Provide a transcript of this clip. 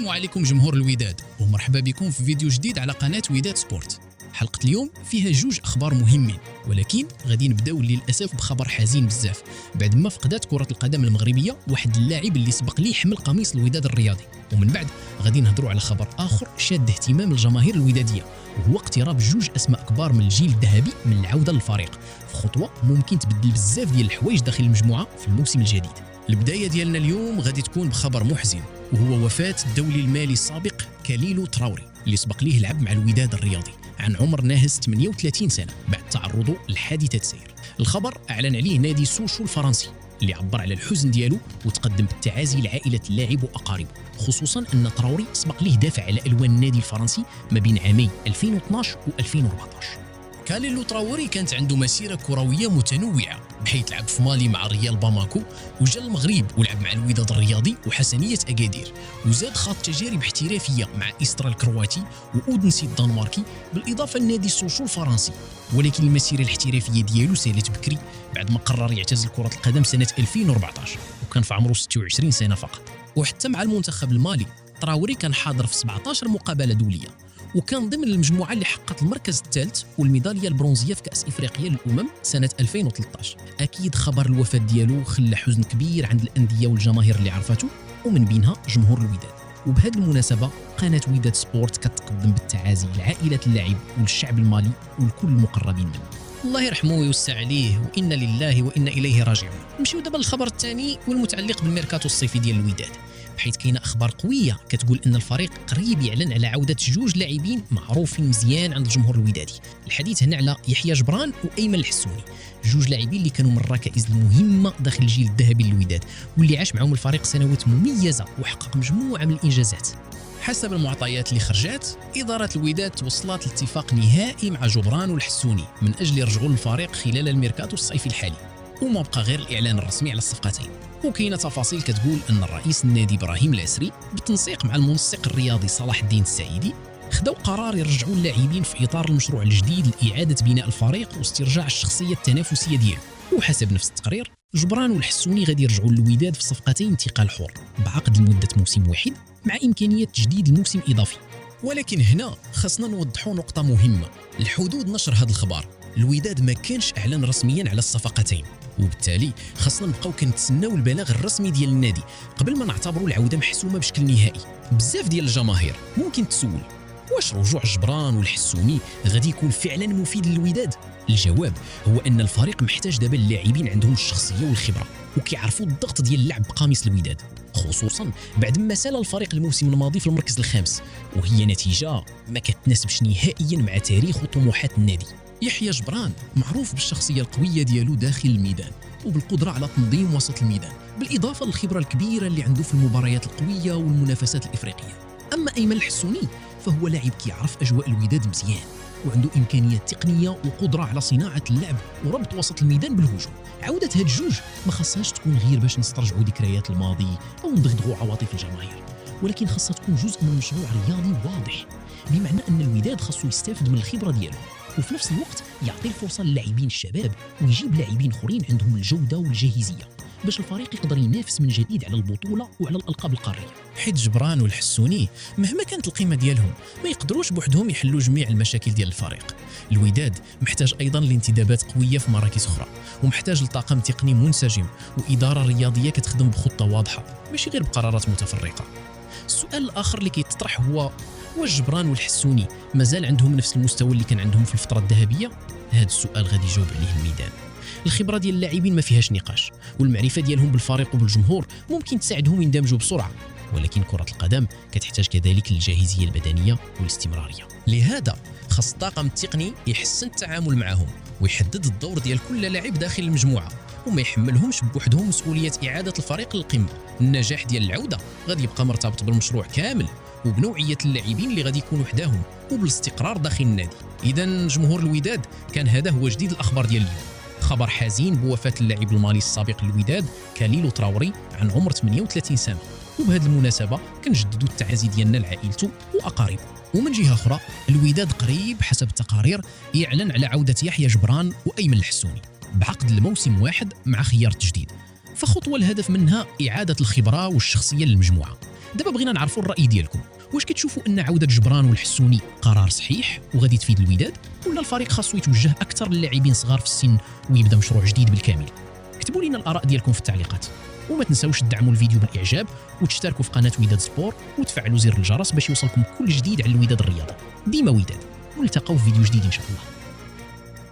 السلام عليكم جمهور الوداد ومرحبا بكم في فيديو جديد على قناة وداد سبورت. حلقة اليوم فيها جوج أخبار مهمين، ولكن غادي نبداو للأسف بخبر حزين بزاف بعد ما فقدت كرة القدم المغربية واحد اللاعب اللي سبق ليه حمل قميص الوداد الرياضي. ومن بعد غادي نهضروا على خبر آخر شاد اهتمام الجماهير الودادية، وهو اقتراب جوج أسماء كبار من الجيل الذهبي من العودة للفريق في خطوة ممكن تبدل بزاف ديال الحوايج داخل المجموعة في الموسم الجديد. البداية ديالنا اليوم غادي تكون بخبر محزن، وهو وفاة الدولي المالي السابق كاليلو تراوري اللي سبق ليه لعب مع الوداد الرياضي عن عمر ناهز 38 سنة بعد تعرضه لحادثة سير. الخبر أعلن عليه نادي سوشو الفرنسي اللي عبر على الحزن ديالو وتقدم بالتعازي لعائلة اللاعب وأقاربه، خصوصا أن تراوري سبق ليه دافع على ألوان النادي الفرنسي ما بين عامي 2012 و 2014. كاليلو تراوري كانت عنده مسيرة كروية متنوعة، بحيث لعب في مالي مع ريال باماكو وجا المغرب ولعب مع الوداد الرياضي وحسنية أكادير، وزاد خاض تجارب احترافية مع إسترا الكرواتي وأودنسي الدنماركي بالإضافة لنادي سوشو الفرنسي. ولكن المسيرة الاحترافية ديالو سالت بكري بعد ما قرر يعتزل كرة القدم سنة 2014 وكان في عمره 26 سنة فقط. وحتى مع المنتخب المالي تراوري كان حاضر في 17 مقابلة دولية، وكان ضمن المجموعة اللي حققت المركز الثالث والميدالية البرونزية في كأس إفريقيا للأمم سنة 2013. أكيد خبر الوفاة ديالو خلى حزن كبير عند الأندية والجماهير اللي عرفته ومن بينها جمهور الوداد. وبهذه المناسبة قناة وداد سبورت كتقدم بالتعازي لعائلة اللاعب والشعب المالي والكل المقربين منه. الله يرحمه ويوسع عليه، وإنا لله وإنا إليه راجعون. نمشيو دابا للخبر الثاني والمتعلق بالميركاتو الصيفي ديال الوداد، بحيث كاينه اخبار قويه كتقول ان الفريق قريب يعلن على عوده جوج لاعبين معروفين مزيان عند الجمهور الودادي. الحديث هنا على يحيى جبران وايمن الحسوني، جوج لاعبين اللي كانوا من الركائز المهمه داخل الجيل الذهبي للوداد واللي عاش معهم الفريق سنوات مميزه وحقق مجموعه من الانجازات. حسب المعطيات اللي خرجت، إدارة الوداد توصلت لاتفاق نهائي مع جبران والحسوني من أجل يرجعوا للفريق خلال الميركاتو الصيفي الحالي، وما بقى غير الإعلان الرسمي على الصفقتين. وكاينه تفاصيل كتقول ان الرئيس النادي ابراهيم العسري بالتنسيق مع المنسق الرياضي صلاح الدين السعيدي خداو قرار يرجعوا اللاعبين في اطار المشروع الجديد لاعاده بناء الفريق واسترجاع الشخصيه التنافسيه ديالو. وحسب نفس التقرير جبران والحسوني غادي يرجعوا للوداد في صفقتين انتقال حر بعقد لمده موسم واحد مع امكانيه تجديد الموسم اضافي. ولكن هنا خاصنا نوضحوا نقطه مهمه، الحدود نشر هذا الخبر الوداد ما كانش اعلن رسميا على الصفقتين، وبالتالي خاصنا نبقاو كنتسناو البلاغ الرسمي ديال النادي قبل ما نعتبروا العوده محسومه بشكل نهائي. بزاف ديال الجماهير ممكن تسول واش رجوع جبران والحسوني غادي يكون فعلا مفيد للوداد؟ الجواب هو ان الفريق محتاج دابا اللاعبين عندهم الشخصيه والخبره وكيعرفوا الضغط ديال اللعب بقميص الوداد، خصوصا بعد ما سال الفريق الموسم الماضي في المركز الخامس، وهي نتيجه ما كتناسبش نهائيا مع تاريخ وطموحات النادي. يحيى جبران معروف بالشخصيه القويه ديالو داخل الميدان وبالقدره على تنظيم وسط الميدان، بالاضافه للخبره الكبيره اللي عنده في المباريات القويه والمنافسات الافريقيه. اما ايمن الحسوني فهو لاعب كيعرف اجواء الوداد مزيان وعنده امكانيات تقنيه وقدره على صناعه اللعب وربط وسط الميدان بالهجوم. عوده هاد الجوج ما خاصهاش تكون غير باش نسترجعوا ذكريات الماضي او نضغطوا عواطف الجماهير، ولكن خاصها تكون جزء من مشروع رياضي واضح، بمعنى ان الوداد خاصو يستافد من الخبره ديالو وفي نفس الوقت يعطي الفرصه للاعبين الشباب ويجيب لاعبين اخرين عندهم الجوده والجاهزيه باش الفريق يقدر ينافس من جديد على البطوله وعلى الالقاب القاريه. حيت جبران والحسوني مهما كانت القيمه ديالهم ما يقدروش بوحدهم يحلوا جميع المشاكل ديال الفريق. الوداد محتاج ايضا لانتدابات قويه في مراكز اخرى، ومحتاج لطاقم تقني منسجم واداره رياضيه كتخدم بخطه واضحه ماشي غير بقرارات متفرقه. السؤال الاخر اللي كيتطرح هو واش جبران والحسوني مازال عندهم نفس المستوى اللي كان عندهم في الفتره الذهبيه؟ هذا السؤال غادي يجاوب عليه الميدان. الخبره ديال اللاعبين ما فيهاش نقاش، والمعرفه ديالهم بالفريق وبالجمهور ممكن تساعدهم يندمجوا بسرعه، ولكن كره القدم كتحتاج كذلك الجاهزيه البدنيه والاستمراريه. لهذا خاص الطاقم التقني يحسن التعامل معهم ويحدد الدور ديال كل لاعب داخل المجموعه وما يحملهمش بوحدهم مسؤوليه اعاده الفريق للقمه. النجاح ديال العوده غادي يبقى مرتبط بالمشروع كامل وبنوعيه اللاعبين اللي غادي يكونوا وحدهم وبالاستقرار داخل النادي. اذا جمهور الوداد كان هذا هو جديد الاخبار ديال اليوم. خبر حزين بوفاه اللاعب المالي السابق للوداد كاليلو تراوري عن عمر 38 سنه، وبهذه المناسبه كنجددوا التعازي ديالنا لعائلته واقاربه. ومن جهه اخرى الوداد قريب حسب التقارير يعلن على عوده يحيى جبران وايمن الحسوني بعقد الموسم واحد مع خيار تجديد، فخطوه الهدف منها اعاده الخبره والشخصيه للمجموعه. دابا بغينا نعرفوا الراي ديالكم، واش كتشوفوا ان عوده جبران والحسوني قرار صحيح وغادي تفيد الوداد، ولا الفريق خاصو يتوجه اكثر للاعبين صغار في السن ويبدا مشروع جديد بالكامل؟ كتبوا لنا الاراء ديالكم في التعليقات، وما تنساوش تدعموا الفيديو بالاعجاب وتشتركوا في قناه وداد سبور وتفعلوا زر الجرس باش يوصلكم كل جديد على الوداد الرياضي. ديما وداد، ونلتقاو في فيديو جديد ان شاء الله.